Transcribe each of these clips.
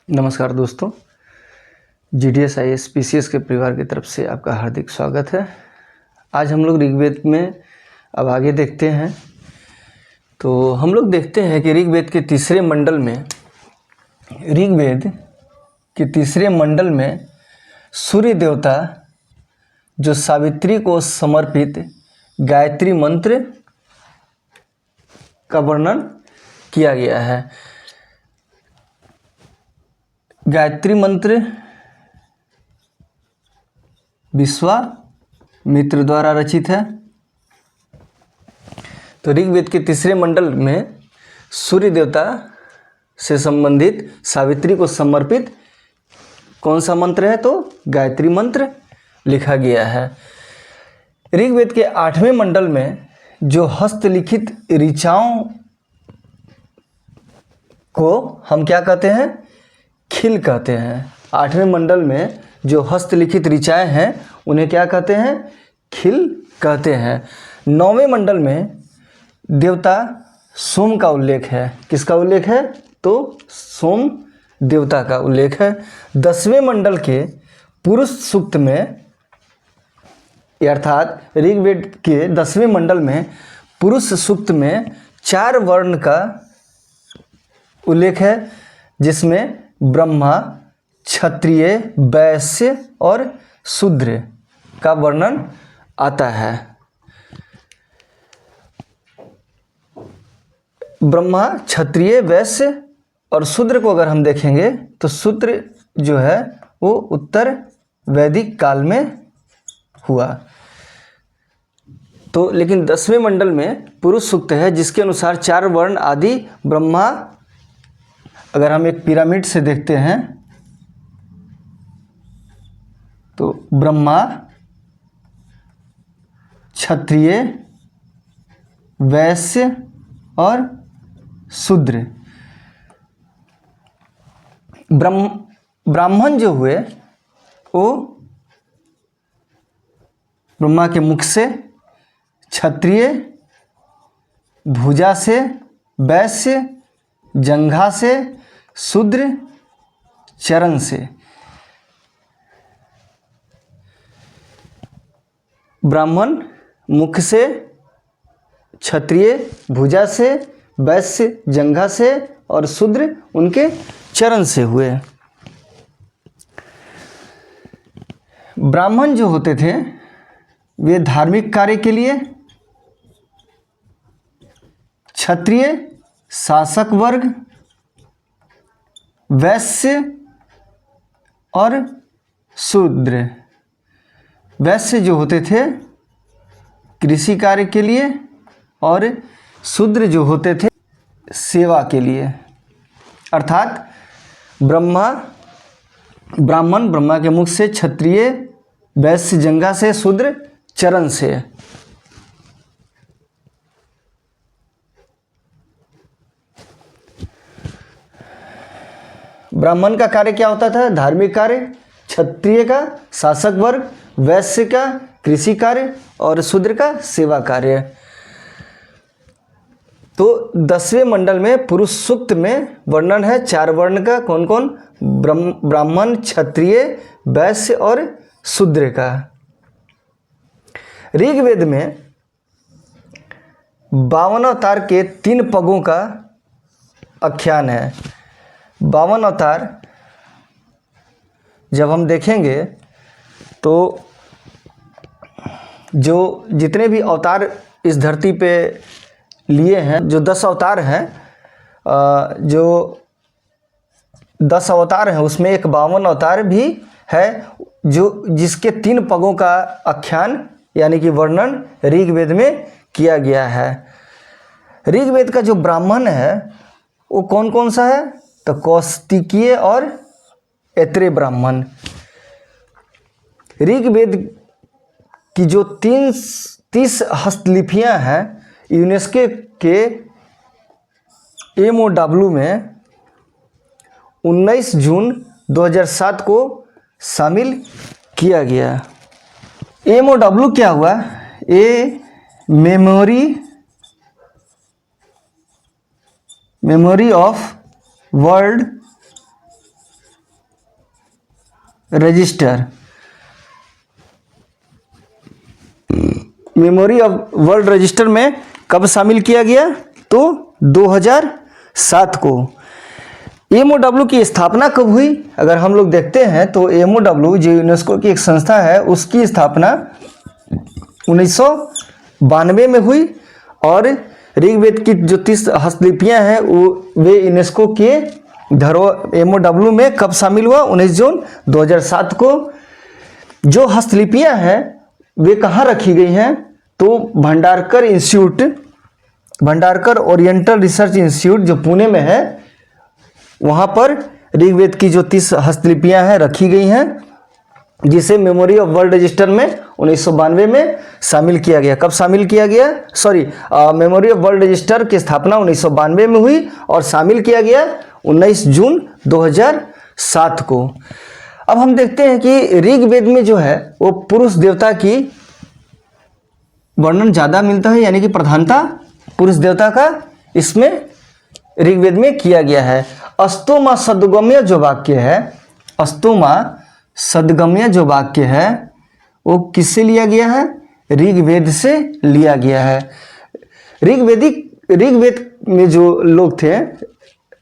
नमस्कार दोस्तों, GDS IAS PCS के परिवार की तरफ से आपका हार्दिक स्वागत है। आज हम लोग ऋग्वेद में अब आगे देखते हैं। तो हम लोग देखते हैं कि ऋग्वेद के तीसरे मंडल में सूर्य देवता जो सावित्री को समर्पित गायत्री मंत्र का वर्णन किया गया है। गायत्री मंत्र विश्वामित्र द्वारा रचित है। तो ऋग्वेद के तीसरे मंडल में सूर्य देवता से संबंधित सावित्री को समर्पित कौन सा मंत्र है? तो गायत्री मंत्र लिखा गया है। ऋग्वेद के 8वें मंडल में जो हस्तलिखित ऋचाओं को हम क्या कहते हैं? खिल कहते हैं। 8वें मंडल में जो हस्तलिखित ऋचाएं हैं उन्हें क्या कहते हैं? खिल कहते हैं। 9वें मंडल में देवता सोम का उल्लेख है। किसका उल्लेख है? तो सोम देवता का उल्लेख है। 10वें मंडल के पुरुष सूक्त में, अर्थात ऋग्वेद के 10वें मंडल में पुरुष सूक्त में 4 वर्ण का उल्लेख है, जिसमें ब्रह्मा, क्षत्रिय, वैश्य और शूद्र का वर्णन आता है। ब्रह्मा, क्षत्रिय, वैश्य और शूद्र को अगर हम देखेंगे तो शूद्र जो है वो उत्तर वैदिक काल में हुआ। तो लेकिन 10वें मंडल में पुरुष सूक्त है, जिसके अनुसार 4 वर्ण आदि ब्रह्मा, अगर हम एक पिरामिड से देखते हैं तो ब्रह्मा, क्षत्रिय, वैश्य और शूद्र। ब्राह्मण जो हुए वो ब्रह्मा के मुख से, क्षत्रिय भुजा से, वैश्य जंघा से, शूद्र चरण से। ब्राह्मण मुख से, क्षत्रिय भुजा से, वैश्य जंघा से और शूद्र उनके चरण से हुए। ब्राह्मण जो होते थे वे धार्मिक कार्य के लिए, क्षत्रिय शासक वर्ग, वैश्य और शूद्र, वैश्य जो होते थे कृषि कार्य के लिए और शूद्र जो होते थे सेवा के लिए। अर्थात ब्राह्मण ब्रह्मा के मुख से, क्षत्रिय वैश्य जंघा से, शूद्र चरण से। ब्राह्मण का कार्य क्या होता था? धार्मिक कार्य। क्षत्रिय का शासक वर्ग, वैश्य का कृषि कार्य और शूद्र का सेवा कार्य। तो 10वें मंडल में पुरुष सूक्त में वर्णन है 4 वर्ण का। कौन कौन? ब्राह्मण, क्षत्रिय, वैश्य और शूद्र का। ऋग्वेद में 52 अवतार के 3 पगों का आख्यान है। 52 अवतार जब हम देखेंगे तो जो जितने भी अवतार इस धरती पे लिए हैं, जो 10 अवतार हैं, जो 10 अवतार हैं उसमें एक 52 अवतार भी है, जो जिसके 3 पगों का आख्यान यानी कि वर्णन ऋग्वेद में किया गया है। ऋग्वेद का जो ब्राह्मण है वो कौन कौन सा है? तो कौशिकीय और ऐत्रेय ब्राह्मण। ऋग्वेद की जो 30 हस्तलिपियां हैं यूनेस्को के MOW में 19 जून 2007 को शामिल किया गया। MOW क्या हुआ? Memory of world register, memory of world register में कब शामिल किया गया? तो 2007 को। एमओडब्ल्यू की स्थापना कब हुई? अगर हम लोग देखते हैं तो एमओडब्ल्यू जो यूनेस्को की एक संस्था है उसकी स्थापना 1992 में हुई और ऋग्वेद की जो 30 हस्तलिपियां हैं वे यूनेस्को के धरोहर एमओडब्ल्यू में कब शामिल हुआ? 19 जून 2007 को। जो हस्तलिपियां हैं वे कहाँ रखी गई हैं? तो Bhandarkar institute, Bhandarkar oriental research institute जो पुणे में है, वहाँ पर ऋग्वेद की जो 30 हस्तलिपियां हैं रखी गई हैं, जिसे मेमोरी ऑफ वर्ल्ड रजिस्टर में 1992 में शामिल किया गया। कब शामिल किया गया? मेमोरी ऑफ वर्ल्ड रजिस्टर की स्थापना 1992 में हुई और शामिल किया गया 19 जून 2007 को। अब हम देखते हैं कि ऋग्वेद में जो है वो पुरुष देवता की वर्णन ज़्यादा मिलता है, यानी कि प्रधानता पुरुष देवता का इसमें ऋग्वेद में किया गया है। अस्तोमा सद्गम्य जो वाक्य है, अस्तोमा सद्गम्य जो वाक्य है वो किससे लिया गया है? ऋग्वेद से लिया गया है। ऋग्वेद में जो लोग थे,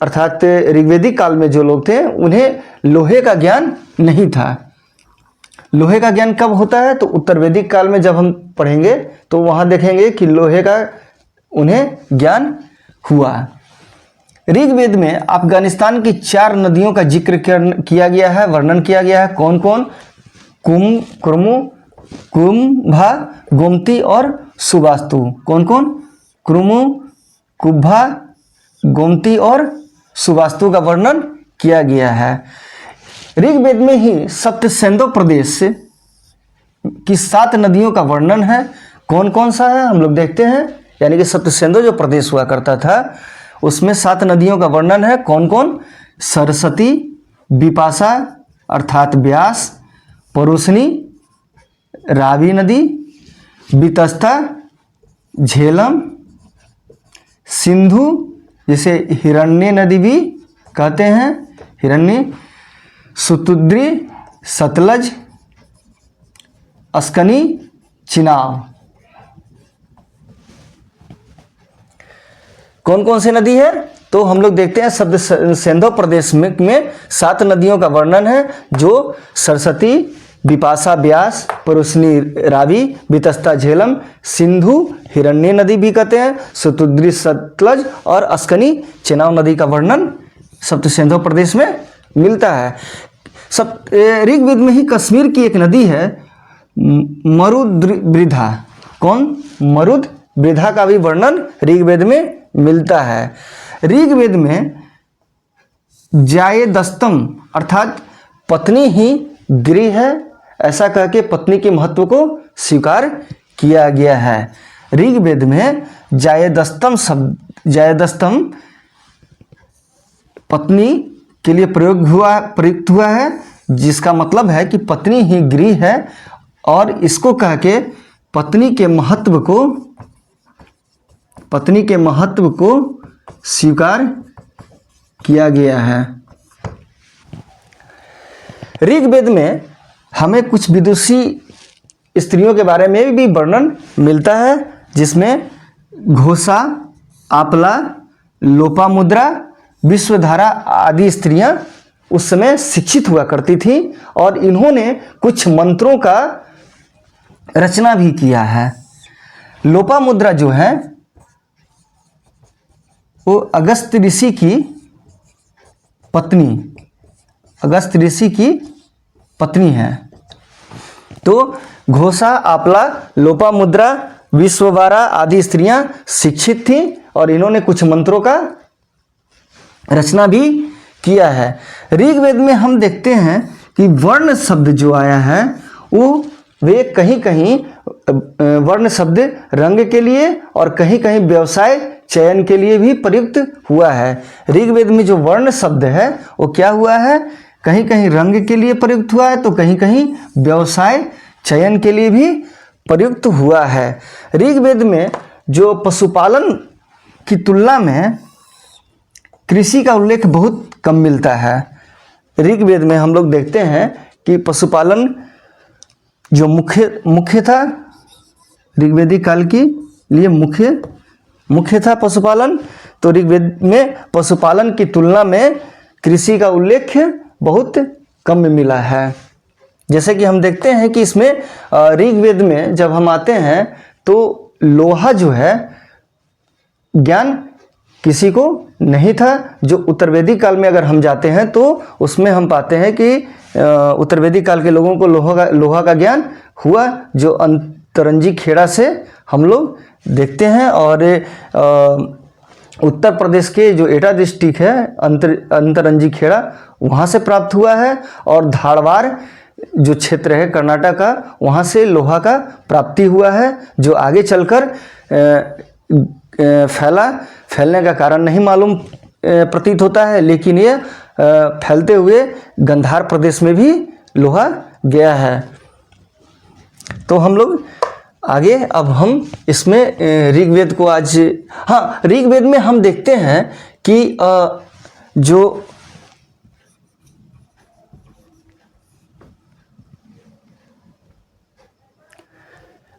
अर्थात ऋग्वेदिक काल में जो लोग थे, उन्हें लोहे का ज्ञान नहीं था। लोहे का ज्ञान कब होता है? तो उत्तर वैदिक काल में जब हम पढ़ेंगे तो वहाँ देखेंगे कि लोहे का उन्हें ज्ञान हुआ। ऋग्वेद में अफगानिस्तान की 4 नदियों का जिक्र किया गया है, वर्णन किया गया है। कौन कौन? कुर्मु, कुंभा, गोमती और सुबास्तु। कौन कौन? कुर्मु, कुंभा, गोमती और सुबास्तु का वर्णन किया गया है। ऋग्वेद में ही सप्तसेंदो प्रदेश की 7 नदियों का वर्णन है। कौन कौन सा है हम लोग देखते हैं, यानी कि सप्तसेंदो जो प्रदेश हुआ करता था उसमें 7 नदियों का वर्णन है। कौन कौन? सरस्वती, विपाशा अर्थात व्यास, परुशनी, रावी नदी, वितस्ता, झेलम, सिंधु जिसे हिरण्य नदी भी कहते हैं, हिरण्य, सुतुद्री, सतलज, अस्कनी, चिनाब। कौन कौन सी नदी है? तो हम लोग देखते हैं सप्तसेंदो प्रदेश में 7 नदियों का वर्णन है, जो सरस्वती, विपाशा व्यास, परुशनी रावी, वितस्ता झेलम, सिंधु हिरण्य नदी भी कहते हैं, सुतुद्री सतलज और अस्कनी चिनाब नदी का वर्णन सप्तसेंदो प्रदेश में मिलता है। ऋग्वेद में ही कश्मीर की एक नदी है मरुद्वृधा। कौन? मरुद्वृधा का भी वर्णन ऋग्वेद में मिलता है। ऋग्वेद में जायदस्तम अर्थात पत्नी ही गृह है, ऐसा कह के पत्नी के महत्व को स्वीकार किया गया है। ऋग्वेद में जायदस्तम पत्नी के लिए प्रयुक्त हुआ है, जिसका मतलब है कि पत्नी ही गृह है, और इसको कह के पत्नी के महत्व को स्वीकार किया गया है। ऋग्वेद में हमें कुछ विदुषी स्त्रियों के बारे में भी वर्णन मिलता है, जिसमें घोषा, आपला, लोपामुद्रा, विश्वधारा आदि स्त्रियां उस समय शिक्षित हुआ करती थी और इन्होंने कुछ मंत्रों का रचना भी किया है। लोपामुद्रा जो है वो अगस्त ऋषि की पत्नी है। तो घोषा, आपला, लोपामुद्रा, विश्ववारा आदि स्त्रियां शिक्षित थीं और इन्होंने कुछ मंत्रों का रचना भी किया है। ऋग्वेद में हम देखते हैं कि वर्ण शब्द जो आया है वे कहीं कहीं वर्ण शब्द रंग के लिए और कहीं कहीं व्यवसाय चयन के लिए भी प्रयुक्त हुआ है। ऋग्वेद में जो वर्ण शब्द है वो क्या हुआ है? कहीं कहीं रंग के लिए प्रयुक्त हुआ है तो कहीं कहीं व्यवसाय चयन के लिए भी प्रयुक्त हुआ है। ऋग्वेद में जो पशुपालन की तुलना में कृषि का उल्लेख बहुत कम मिलता है। ऋग्वेद में हम लोग देखते हैं कि पशुपालन जो मुख्य था, ऋग्वेदिक काल के लिए मुख्य था पशुपालन। तो ऋग्वेद में पशुपालन की तुलना में कृषि का उल्लेख बहुत कम मिला है। जैसे कि हम देखते हैं कि इसमें ऋग्वेद में जब हम आते हैं तो लोहा जो है ज्ञान किसी को नहीं था। जो उत्तरवेदिक काल में अगर हम जाते हैं तो उसमें हम पाते हैं कि उत्तरवेदिक काल के लोगों को लोहा का ज्ञान हुआ, जो अंतरंजी खेड़ा से हम लोग देखते हैं। और उत्तर प्रदेश के जो एटा डिस्ट्रिक्ट है अंतरंजी खेड़ा, वहाँ से प्राप्त हुआ है। और धारवाड़ जो क्षेत्र है कर्नाटक का, वहाँ से लोहा का प्राप्ति हुआ है, जो आगे चलकर फैलने का कारण नहीं मालूम प्रतीत होता है, लेकिन ये फैलते हुए गंधार प्रदेश में भी लोहा गया है। तो हम लोग आगे अब हम इसमें ऋग्वेद को आज, हाँ, ऋग्वेद में हम देखते हैं कि जो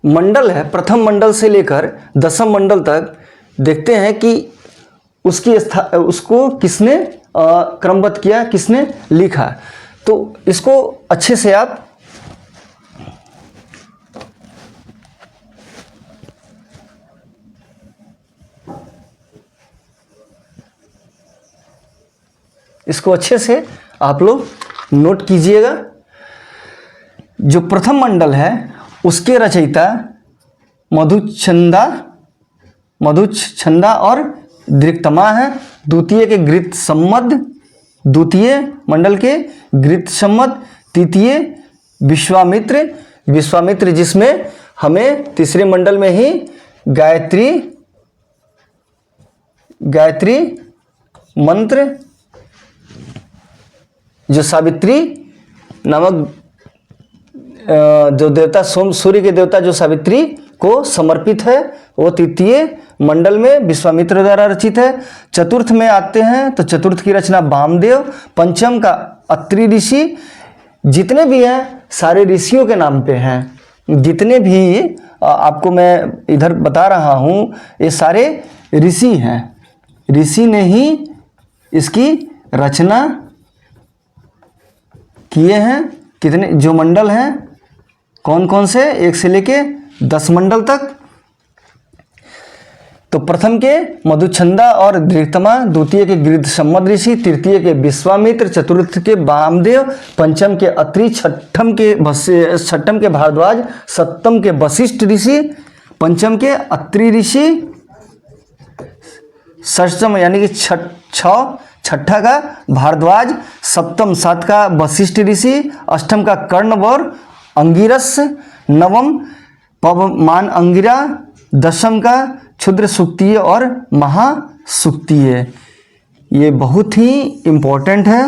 मंडल है, प्रथम मंडल से लेकर दसम मंडल तक देखते हैं कि उसको किसने क्रमबद्ध किया, किसने लिखा। तो इसको अच्छे से आप लोग नोट कीजिएगा। जो प्रथम मंडल है उसके रचयिता मधुच्छंदा और दृक्तमा है। द्वितीय के गृत्सम्मद, द्वितीय मंडल के गृत्सम्मद, तृतीय विश्वामित्र जिसमें हमें तीसरे मंडल में ही गायत्री मंत्र, जो सावित्री नामक जो देवता, सूर्य के देवता जो सावित्री को समर्पित है, वो तृतीय मंडल में विश्वामित्र द्वारा रचित है। चतुर्थ में आते हैं तो चतुर्थ की रचना वामदेव, पंचम का अत्रि ऋषि। जितने भी हैं सारे ऋषियों के नाम पे हैं। जितने भी आपको मैं इधर बता रहा हूँ ये सारे ऋषि हैं। ऋषि ने ही इसकी रचना किए हैं। कितने जो मंडल हैं, कौन कौन से, 1 से लेके 10 मंडल तक। तो प्रथम के मधुच्छंदा और दृक्तमा, द्वितीय के गृत्सम्मद ऋषि, तृतीय के विश्वामित्र, चतुर्थ के वामदेव, पंचम के अत्रि, छठम के भारद्वाज, सप्तम के वशिष्ठ ऋषि, पंचम के अत्रि ऋषि, षष्ठम यानी कि छठा का भारद्वाज, सप्तम 7 का वशिष्ठ ऋषि, अष्टम का कर्ण और अंगिरस, नवम पवमान अंगिरा, दशम का क्षुद्र सुक्तीय और महासुक्तीय। ये बहुत ही इम्पोर्टेंट है,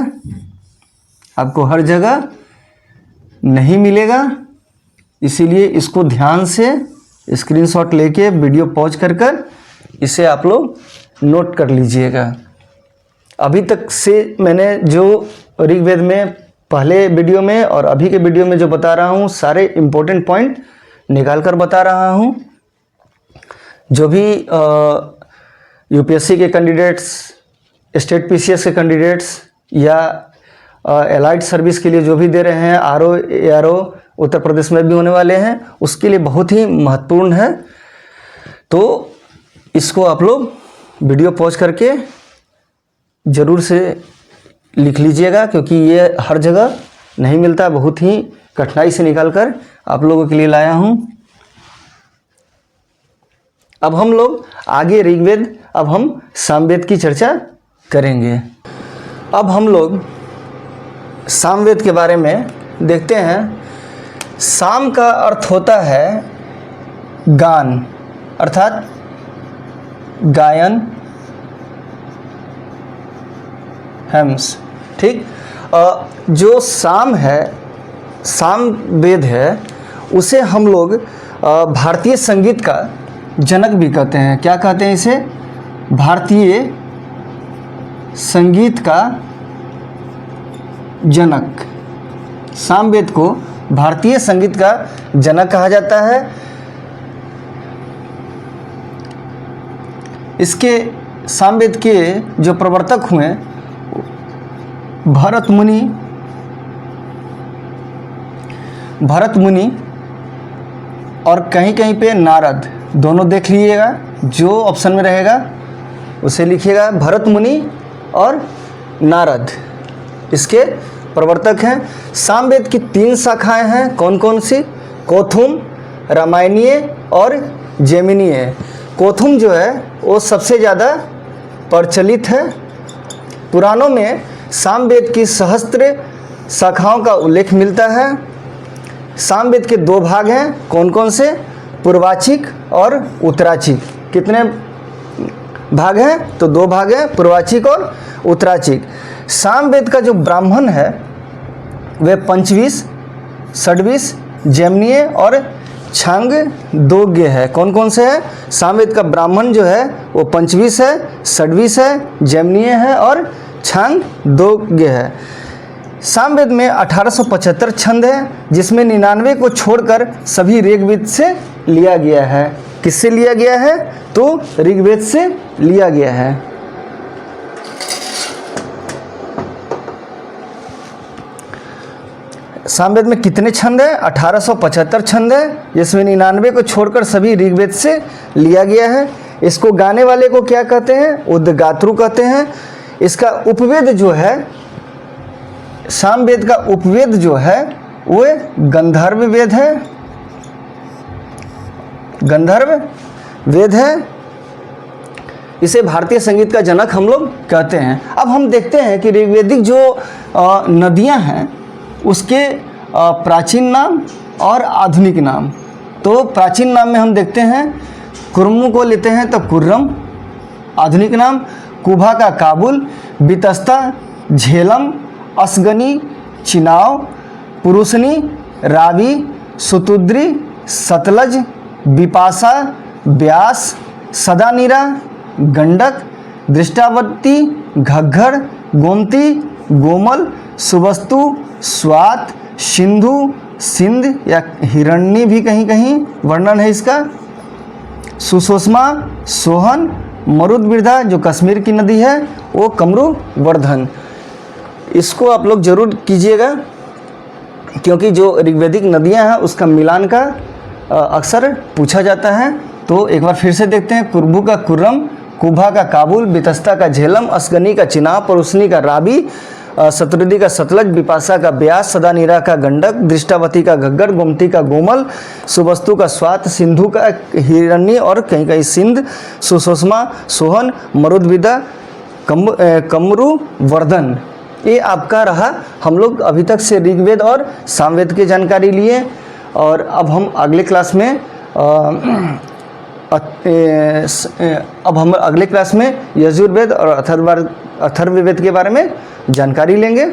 आपको हर जगह नहीं मिलेगा, इसीलिए इसको ध्यान से स्क्रीनशॉट लेके वीडियो पॉज कर इसे आप लोग नोट कर लीजिएगा। अभी तक से मैंने जो ऋग्वेद में पहले वीडियो में और अभी के वीडियो में जो बता रहा हूँ, सारे इम्पोर्टेंट पॉइंट निकाल कर बता रहा हूँ। जो भी यूपीएससी के कैंडिडेट्स, स्टेट पीसीएस के कैंडिडेट्स या एलाइड सर्विस के लिए जो भी दे रहे हैं, आरओ एआरओ उत्तर प्रदेश में भी होने वाले हैं, उसके लिए बहुत ही महत्वपूर्ण है। तो इसको आप लोग वीडियो पॉज करके ज़रूर से लिख लीजिएगा, क्योंकि ये हर जगह नहीं मिलता। बहुत ही कठिनाई से निकाल कर आप लोगों के लिए लाया हूँ। अब हम लोग आगे ऋग्वेद, अब हम सामवेद की चर्चा करेंगे। अब हम लोग सामवेद के बारे में देखते हैं। साम का अर्थ होता है गान, अर्थात गायन, हेम्स, ठीक। जो साम है, सामवेद है, उसे हम लोग भारतीय संगीत का जनक भी कहते हैं। क्या कहते हैं इसे? भारतीय संगीत का जनक। सामवेद को भारतीय संगीत का जनक कहा जाता है। इसके सामवेद के जो प्रवर्तक हुए भरत मुनि और कहीं कहीं पे नारद, दोनों देख लीजिएगा, जो ऑप्शन में रहेगा उसे लिखिएगा। भरत मुनि और नारद इसके प्रवर्तक हैं। सामवेद की 3 शाखाएं हैं, कौन कौन सी? कौथुम, रामायणीय और जैमिनीय। कौथुम जो है वो सबसे ज़्यादा प्रचलित है। पुराणों में सामवेद की सहस्त्र शाखाओं का उल्लेख मिलता है। सामवेद के 2 भाग हैं, कौन कौन से? पूर्वाचिक और उत्तराचिक। कितने भाग हैं? तो 2 भाग हैं, पूर्वाचिक और उत्तराचिक। सामवेद का जो ब्राह्मण है वह पंचविश, षड्विश, जैमिनीय और छांदोग्य है। कौन कौन से है? सामवेद का ब्राह्मण जो है वो पंचविश है, षड्विश है, जैमिनीय है और छांदोग्य है। सामवेद में 1875 छंद है, जिसमें 99 को छोड़कर सभी ऋग्वेद से लिया गया है। किससे लिया गया है? तो ऋग्वेद से लिया गया है। सामवेद में कितने छंद हैं? 1875 छंद है, जिसमें 99 को छोड़कर सभी ऋग्वेद से लिया गया है। इसको गाने वाले को क्या कहते हैं? उद्गात्रु कहते हैं। इसका उपवेद जो है, सामवेद का उपवेद जो है वो गंधर्व वेद है, गंधर्व वेद है। इसे भारतीय संगीत का जनक हम लोग कहते हैं। अब हम देखते हैं कि ऋग्वेदिक जो नदियां हैं उसके प्राचीन नाम और आधुनिक नाम। तो प्राचीन नाम में हम देखते हैं कुर्मू को लेते हैं तो कुर्रम, आधुनिक नाम कुभा का काबुल, बितस्ता, झेलम, असगनी, चिनाव, पुरुषनी, रावी, सुतुद्री, सतलज, बिपाशा, ब्यास, सदानीरा, गंडक, दृष्टावती, घग्घर, गोमती, गोमल, सुबस्तु, स्वात, सिंधु, सिंध या हिरण्य भी कहीं कहीं वर्णन है इसका, सुषुम्ना, सोहन, मरुदबिरधा जो कश्मीर की नदी है वो कमरू वर्धन। इसको आप लोग जरूर कीजिएगा, क्योंकि जो ऋग्वेदिक नदियां हैं उसका मिलान का अक्सर पूछा जाता है। तो एक बार फिर से देखते हैं। कुर्बू का कुर्रम, कुभा का काबुल, बितस्ता का झेलम, असगनी का चिनाब, परुसनी का रावी, शत्रुदी का सतलज, बिपाशा का ब्यास, सदानीरा का गंडक, दृष्टावती का घग्गर, गोमती का गोमल, सुबस्तु का स्वात, सिंधु का हिरण्य और कहीं कहीं सिंध, सुषुम्ना, सोहन, मरुदबिरधा, कमरू वर्धन। ये आपका रहा। हम लोग अभी तक से ऋग्वेद और सामवेद की जानकारी लिए, और अब हम अगले क्लास में यजुर्वेद और अथर्ववेद के बारे में जानकारी लेंगे।